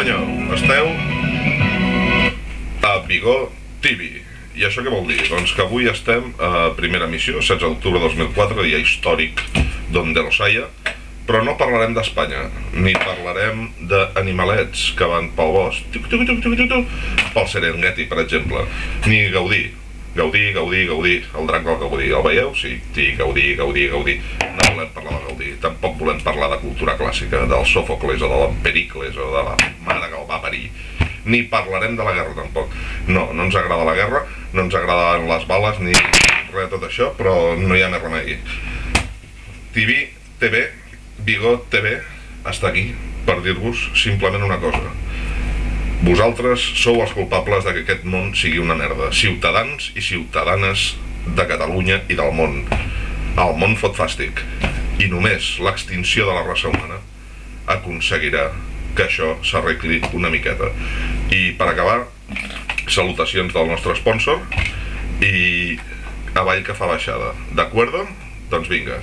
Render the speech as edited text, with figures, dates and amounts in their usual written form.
senyor, esteu a Vigor TV. I això què vol dir? Doncs que avui estem a primera emissió, 16 d'octubre de 2004, dia històric donde los haya, però no parlarem d'Espanya, ni parlarem d'animalets que van pel bosc, pel Serengeti, per exemple, ni Gaudí, el drac del Gaudí, el veieu? Sí, Gaudí. No volem parlar de Gaudí, tampoc volem parlar de cultura clàssica, del Sòfocles o de l'Empèricles o de la mare que el va parir. Ni parlarem de la guerra tampoc. No ens agrada la guerra, no ens agraden les bales ni res de tot això, però no hi ha més remei. TV, Vigor TV, està aquí per dir-vos simplement una cosa. Vosaltres sou els culpables de que aquest món sigui una merda. Ciutadans i ciutadanes de Catalunya i del món. El món fot fàstic. I només l'extinció de la raça humana aconseguirà que això s'arregli una miqueta. I per acabar, salutacions del nostre sponsor i avall que fa baixada. D'acord? Doncs vinga.